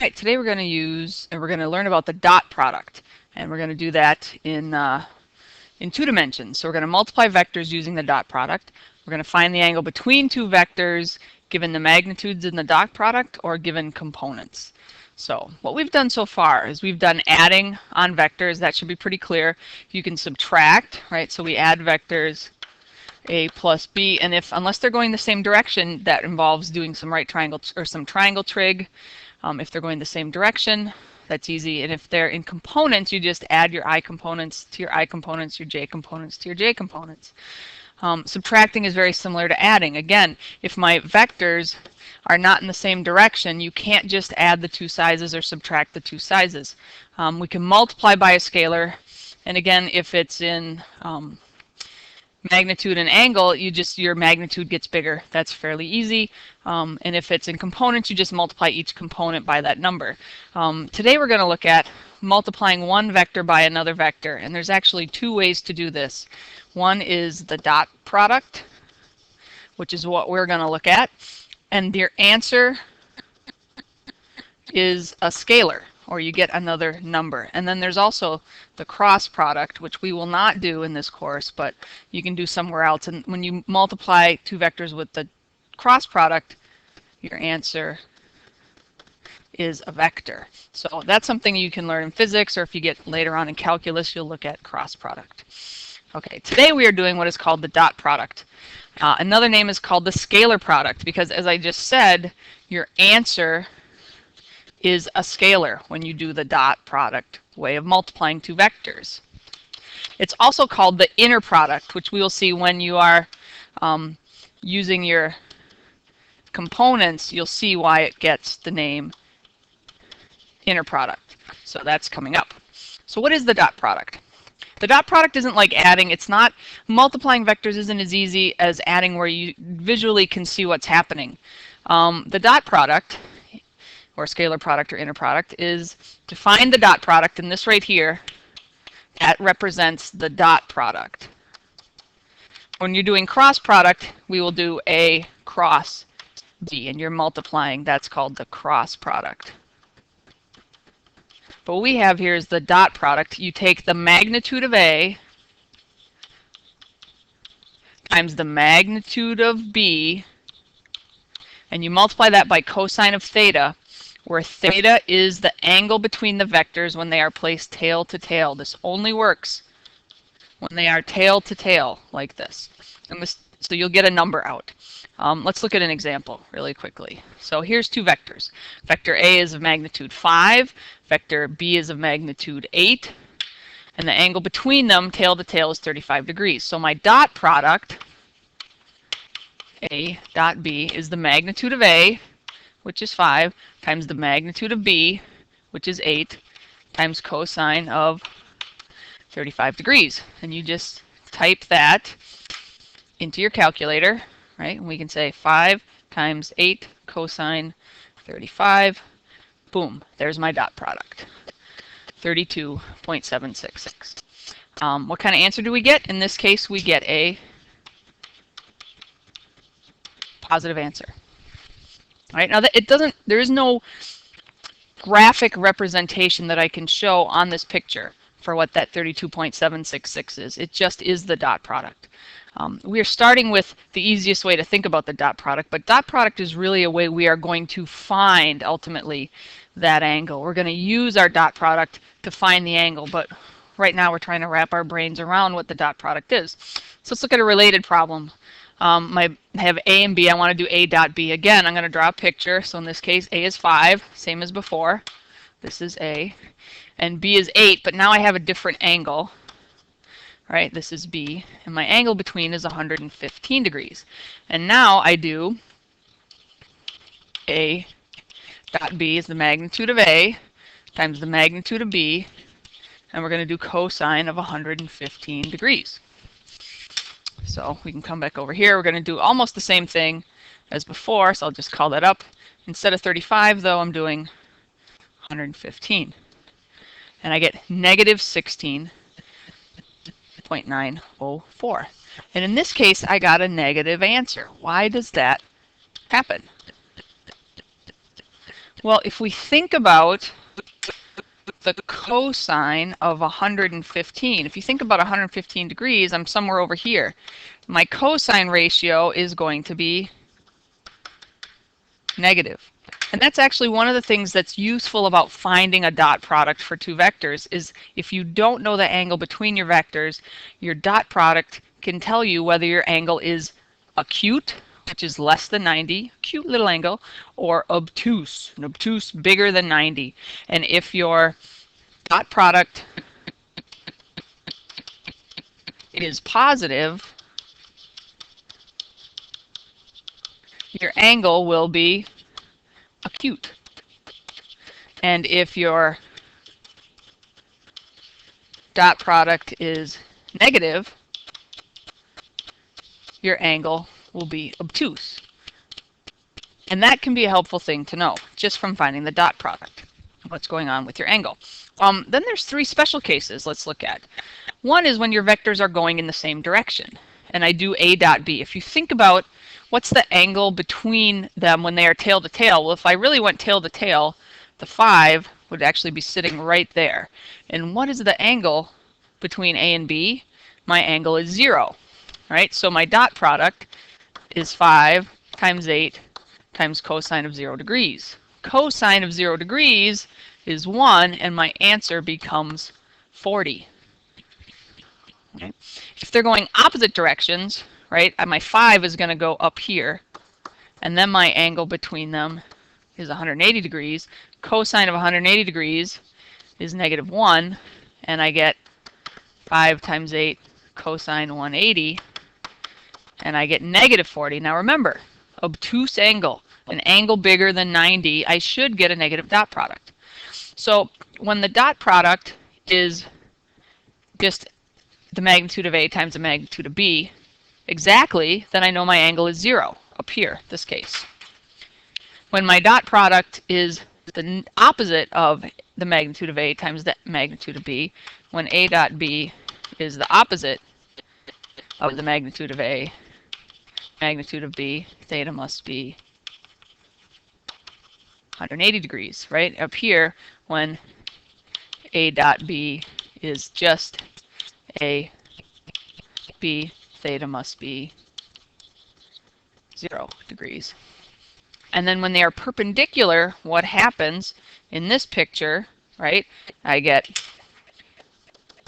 right, today we're going to learn about the dot product, and we're going to do that in 2 dimensions. So we're going to multiply vectors using the dot product. We're going to find the angle between two vectors given the magnitudes in the dot product or given components. So what we've done so far is we've done adding on vectors. That should be pretty clear. You can subtract, right? So we add vectors a plus b, and unless they're going the same direction, that involves doing some right triangle or some triangle trig. If they're going the same direction, that's easy. And if they're in components, you just add your I components to your I components, your J components to your J components. Subtracting is very similar to adding. Again, if my vectors are not in the same direction, you can't just add the two sizes or subtract the two sizes. We can multiply by a scalar, and again, if it's in magnitude and angle, your magnitude gets bigger. That's fairly easy. And if it's in components, you just multiply each component by that number. Today we're going to look at multiplying one vector by another vector, and there's actually 2 ways to do this. One is the dot product, which is what we're going to look at, and your answer is a scalar, or you get another number. And then there's also the cross product, which we will not do in this course, but you can do somewhere else. And when you multiply 2 vectors with the cross product, your answer is a vector. So that's something you can learn in physics, or if you get later on in calculus, you'll look at cross product. Okay, today we are doing what is called the dot product. Another name is called the scalar product, because as I just said, your answer is a scalar when you do the dot product way of multiplying 2 vectors. It's also called the inner product, which we will see when you are using your components. You'll see why it gets the name inner product. So that's coming up. So what is the dot product? The dot product isn't like adding. It's not, multiplying vectors isn't as easy as adding where you visually can see what's happening. The dot product, or scalar product or inner product, is to find the dot product, and this right here, that represents the dot product. When you're doing cross product, we will do A cross B, and you're multiplying. That's called the cross product. But what we have here is the dot product. You take the magnitude of A times the magnitude of B, and you multiply that by cosine of theta, where theta is the angle between the vectors when they are placed tail to tail. This only works when they are tail to tail like this. And so you'll get a number out. Let's look at an example really quickly. So here's 2 vectors. Vector A is of magnitude 5, vector B is of magnitude 8, and the angle between them, tail to tail, is 35 degrees. So my dot product, A dot B, is the magnitude of A, which is 5, times the magnitude of B, which is 8, times cosine of 35 degrees. And you just type that into your calculator, right? And we can say 5 times 8 cosine 35. Boom, there's my dot product, 32.766. What kind of answer do we get? In this case, we get a positive answer. All right, now there is no graphic representation that I can show on this picture for what that 32.766 is. It just is the dot product. We are starting with the easiest way to think about the dot product, but dot product is really a way we are going to find ultimately that angle. We're going to use our dot product to find the angle, but right now we're trying to wrap our brains around what the dot product is. So let's look at a related problem. I have A and B. I want to do A dot B. Again, I'm going to draw a picture. So in this case, A is 5, same as before. This is A. And B is 8, but now I have a different angle. Right, this is B, and my angle between is 115 degrees. And now I do A dot B is the magnitude of A times the magnitude of B, and we're going to do cosine of 115 degrees. So we can come back over here. We're going to do almost the same thing as before, so I'll just call that up. Instead of 35, though, I'm doing 115. And I get negative 16.904. And in this case, I got a negative answer. Why does that happen? Well, if we think about the cosine of 115, if you think about 115 degrees, I'm somewhere over here. My cosine ratio is going to be negative. And that's actually one of the things that's useful about finding a dot product for two vectors is if you don't know the angle between your vectors, your dot product can tell you whether your angle is acute, which is less than 90, cute little angle, or obtuse, an obtuse bigger than 90. And if your dot product is positive, your angle will be acute. And if your dot product is negative, your angle will be obtuse. And that can be a helpful thing to know just from finding the dot product, what's going on with your angle. Then there's three special cases let's look at. One is when your vectors are going in the same direction. And I do A dot B. If you think about what's the angle between them when they are tail to tail, well, if I really went tail to tail, the 5 would actually be sitting right there. And what is the angle between A and B? My angle is 0, right? So my dot product is 5 times 8 times cosine of 0 degrees. Cosine of 0 degrees is 1, and my answer becomes 40. Okay. If they're going opposite directions, right, my 5 is going to go up here, and then my angle between them is 180 degrees. Cosine of 180 degrees is negative 1, and I get 5 times 8 cosine 180, and I get negative 40. Now remember, obtuse angle, an angle bigger than 90, I should get a negative dot product. So when the dot product is just the magnitude of A times the magnitude of B exactly, then I know my angle is 0 up here, this case. When my dot product is the opposite of the magnitude of A times the magnitude of B, when A dot B is the opposite of the magnitude of A, magnitude of B, theta must be 180 degrees, right? Up here, when A dot B is just A, B, theta must be 0 degrees. And then when they are perpendicular, what happens in this picture, right? I get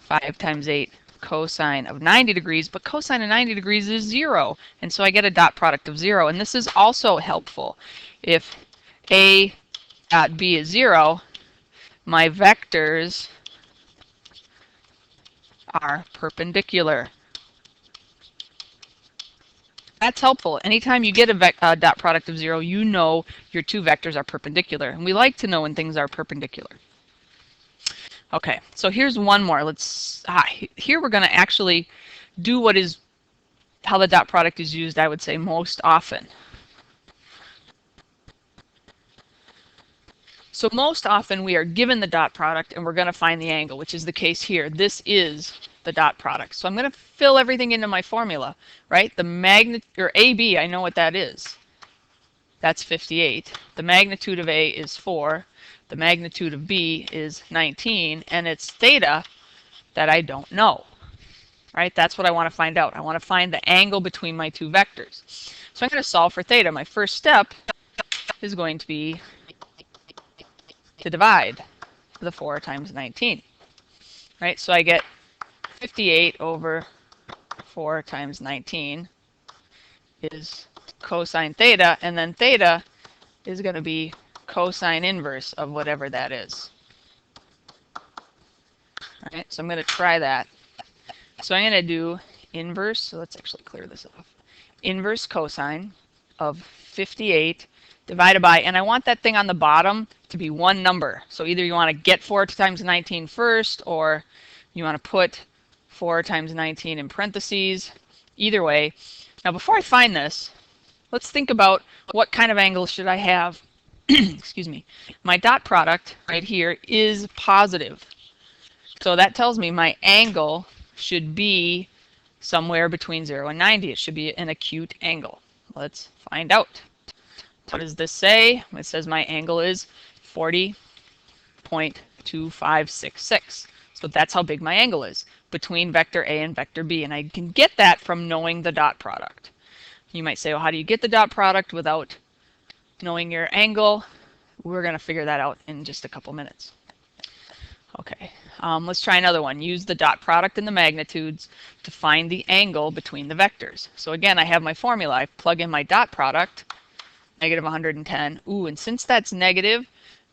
5 times 8 cosine of 90 degrees, but cosine of 90 degrees is 0. And so I get a dot product of 0. And this is also helpful. If A dot B is 0, my vectors are perpendicular. That's helpful. Anytime you get a dot product of 0, you know your two vectors are perpendicular. And we like to know when things are perpendicular. Okay, so here's one more. Here we're going to actually do how the dot product is used, I would say, most often. So most often we are given the dot product and we're going to find the angle, which is the case here. This is the dot product. So I'm going to fill everything into my formula, right? The magnitude, or AB, I know what that is. That's 58. The magnitude of A is 4. The magnitude of B is 19. And it's theta that I don't know, right? That's what I want to find out. I want to find the angle between my two vectors. So I'm going to solve for theta. My first step is going to be to divide the 4 times 19, right? So I get 58 over 4 times 19 is cosine theta, and then theta is going to be cosine inverse of whatever that is. All right, so I'm going to try that. So I'm going to do inverse, so let's actually clear this off. Inverse cosine of 58 divided by, and I want that thing on the bottom to be one number. So either you want to get 4 times 19 first, or you want to put 4 times 19 in parentheses. Either way. Now before I find this, let's think about what kind of angle should I have. Excuse me. My dot product right here is positive. So that tells me my angle should be somewhere between 0 and 90. It should be an acute angle. Let's find out. What does this say? It says my angle is 40.2566. So that's how big my angle is between vector A and vector B. And I can get that from knowing the dot product. You might say, well, how do you get the dot product without knowing your angle? We're going to figure that out in just a couple minutes. Okay, let's try another one. Use the dot product and the magnitudes to find the angle between the vectors. So again, I have my formula. I plug in my dot product, negative 110. Ooh, and since that's negative,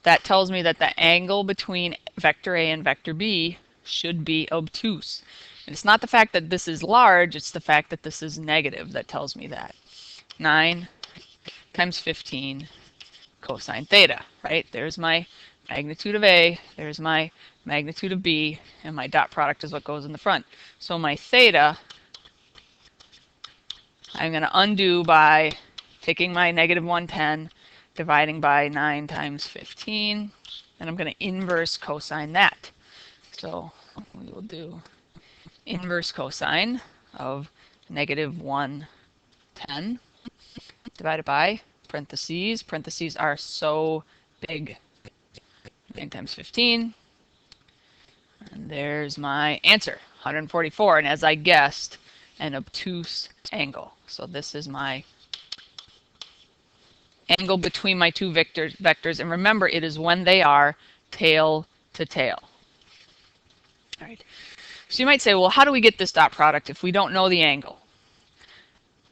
that tells me that the angle between vector A and vector B should be obtuse. And it's not the fact that this is large, it's the fact that this is negative that tells me that. 9 times 15 cosine theta, right? There's my magnitude of A, there's my magnitude of B, and my dot product is what goes in the front. So my theta, I'm going to undo by taking my negative 110, dividing by 9 times 15, and I'm going to inverse cosine that. So we will do inverse cosine of negative 110 divided by parentheses. Parentheses are so big. 9 times 15. And there's my answer, 144. And as I guessed, an obtuse angle. So this is my angle between my two vectors. And remember, it is when they are tail to tail. All right. So you might say, well, how do we get this dot product if we don't know the angle?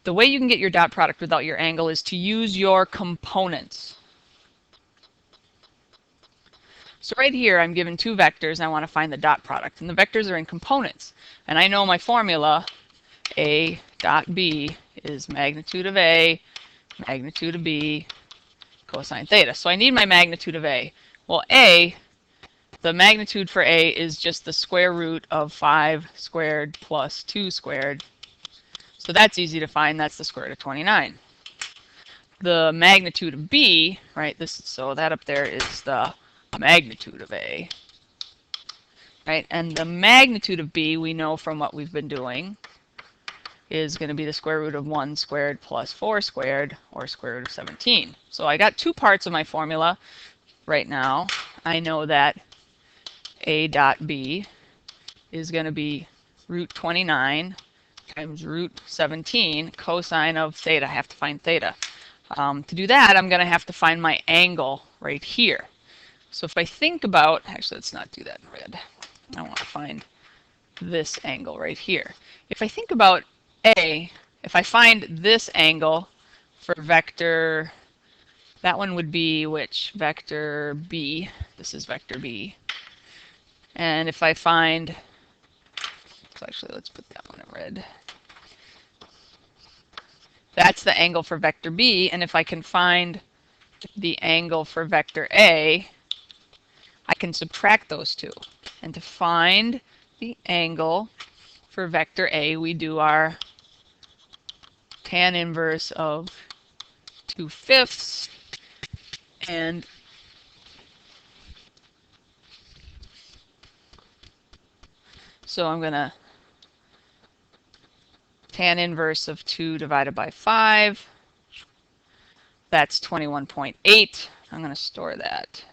The way you can get your dot product without your angle is to use your components. So right here, I'm given two vectors, and I want to find the dot product. And the vectors are in components. And I know my formula, A dot B, is magnitude of A, magnitude of B, cosine theta. So I need my magnitude of A. Well, A, the magnitude for A is just the square root of 5 squared plus 2 squared. So that's easy to find. That's the square root of 29. The magnitude of B, right, so that up there is the magnitude of A, right? And the magnitude of B, we know from what we've been doing, is going to be the square root of 1 squared plus 4 squared, or square root of 17. So I got two parts of my formula right now. I know that A dot B is going to be root 29 times root 17 cosine of theta. I have to find theta. To do that, I'm going to have to find my angle right here. So if I think about, actually let's not do that in red. I want to find this angle right here. If I think about A, if I find this angle for vector, that one would be which? Vector B. This is vector B. And if I find, so actually let's put that one in red. That's the angle for vector B, and if I can find the angle for vector A, I can subtract those two. And to find the angle for vector A, we do our tan inverse of 2/5. And so I'm going to tan inverse of 2 divided by 5. That's 21.8. I'm going to store that.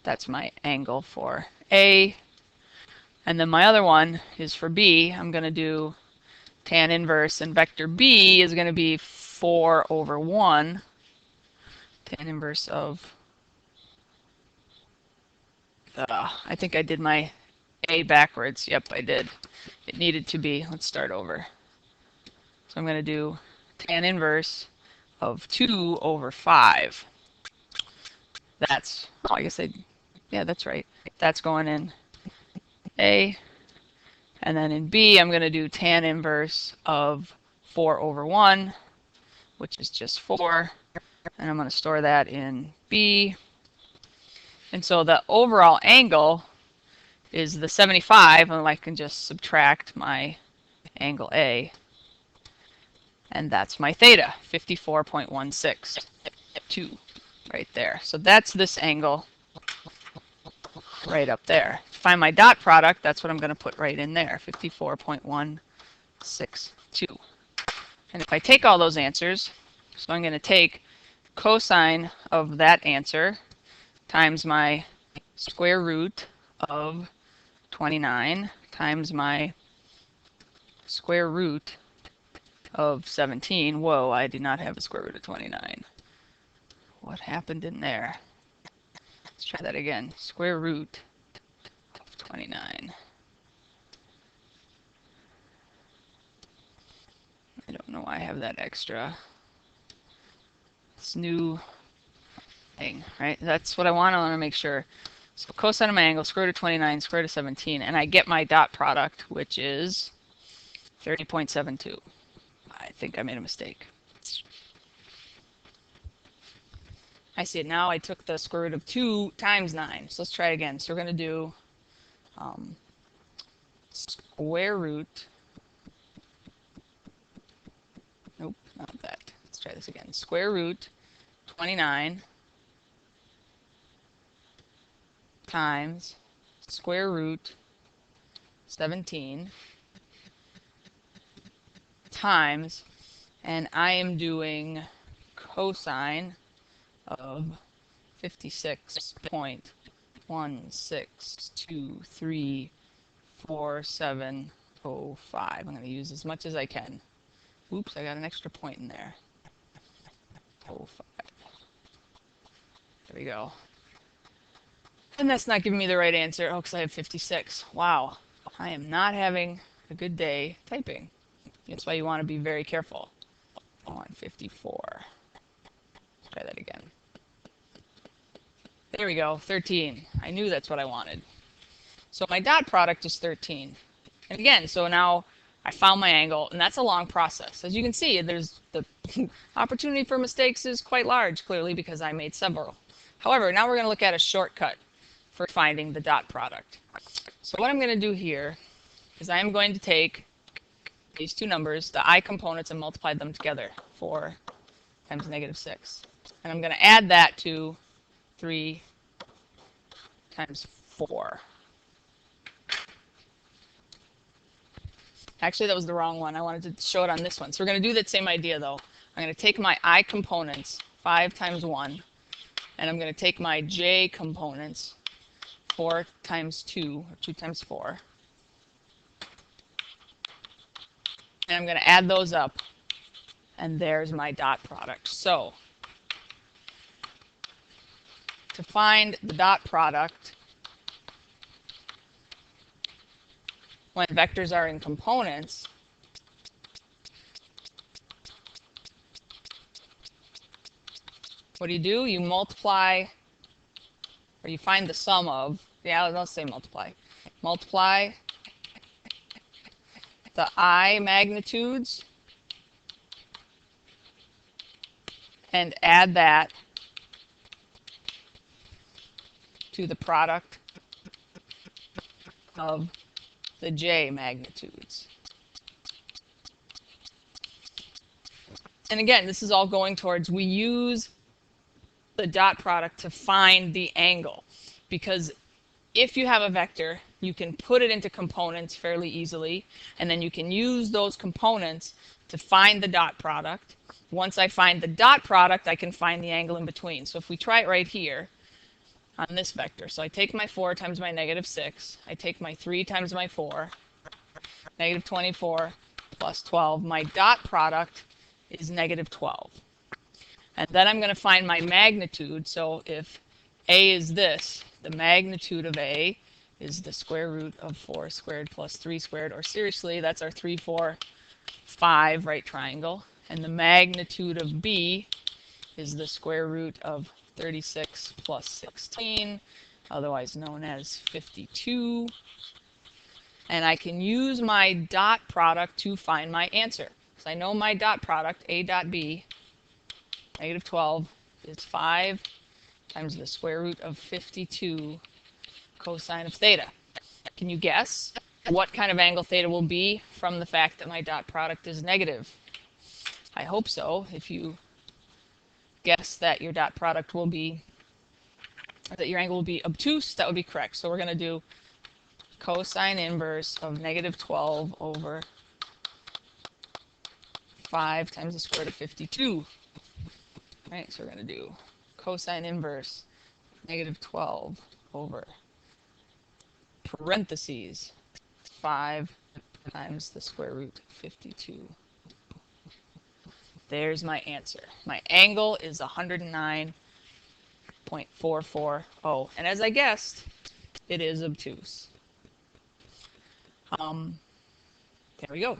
That's my angle for A. And then my other one is for B. I'm going to do tan inverse, and vector B is going to be 4 over 1. Tan inverse of, I think I did my A backwards. Yep, I did. It needed to be. Let's start over. So I'm going to do tan inverse of 2 over 5. That's, oh, I guess yeah, that's right. That's going in A. And then in B, I'm going to do tan inverse of 4 over 1, which is just 4. And I'm going to store that in B. And so the overall angle is the 75, and I can just subtract my angle A. And that's my theta, 54.162, right there. So that's this angle right up there. To find my dot product, that's what I'm going to put right in there, 54.162. And if I take all those answers, so I'm going to take cosine of that answer times my square root of 29 times my square root of 17. Whoa, I do not have a square root of 29. What happened in there? Let's try that again. Square root of 29. I don't know why I have that extra. This new thing, right? That's what I want. I want to make sure. So cosine of my angle, square root of 29, square root of 17, and I get my dot product, which is 30.72. I think I made a mistake. I see it now. I took the square root of 2 times 9. So let's try it again. So we're going to do square root. Nope, not that. Let's try this again. Square root 29 times square root 17 times, and I am doing cosine of 56.16234705. I'm going to use as much as I can. Oops, I got an extra point in there. 05. There we go. And that's not giving me the right answer. Oh, because I have 56. Wow. I am not having a good day typing. That's why you want to be very careful. I want 54. Let's try that again. There we go, 13. I knew that's what I wanted. So my dot product is 13. And again, so now I found my angle, and that's a long process. As you can see, there's the opportunity for mistakes is quite large, clearly, because I made several. However, now we're going to look at a shortcut for finding the dot product. So what I'm going to do here is I am going to take these two numbers, the I components, and multiply them together. 4 times -6. And I'm going to add that to 3 times 4. Actually, that was the wrong one. I wanted to show it on this one. So we're going to do that same idea, though. I'm going to take my I components, 5 times 1, and I'm going to take my J components, 4 times 2, or 2 times 4, and I'm going to add those up, and there's my dot product. So to find the dot product when vectors are in components, what do? You multiply, or you find the sum of, let's say multiply. Multiply the I magnitudes and add that to the product of the J magnitudes. And again, this is all going towards, we use the dot product to find the angle, because if you have a vector, you can put it into components fairly easily, and then you can use those components to find the dot product. Once I find the dot product, I can find the angle in between. So if we try it right here on this vector, so I take my 4 times my -6, I take my 3 times my 4, -24 plus 12, my dot product is -12. And then I'm going to find my magnitude. So if A is this, the magnitude of A is the square root of 4 squared plus 3 squared, or seriously, that's our 3, 4, 5 right triangle. And the magnitude of B is the square root of 36 plus 16, otherwise known as 52. And I can use my dot product to find my answer. So I know my dot product, A dot B, -12, is 5 times the square root of 52 cosine of theta. Can you guess what kind of angle theta will be from the fact that my dot product is negative? I hope so. If you guess that your dot product will be, or that your angle will be obtuse, that would be correct. So we're going to do cosine inverse of -12 over 5 times the square root of 52. All right, so we're going to do cosine inverse -12 over parentheses 5 times the square root of 52. There's my answer. My angle is 109.440. And as I guessed, it is obtuse. There we go.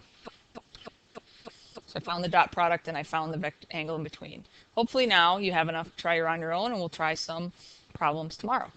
So I found the dot product and I found the vector angle in between. Hopefully now you have enough to try on your own, and we'll try some problems tomorrow.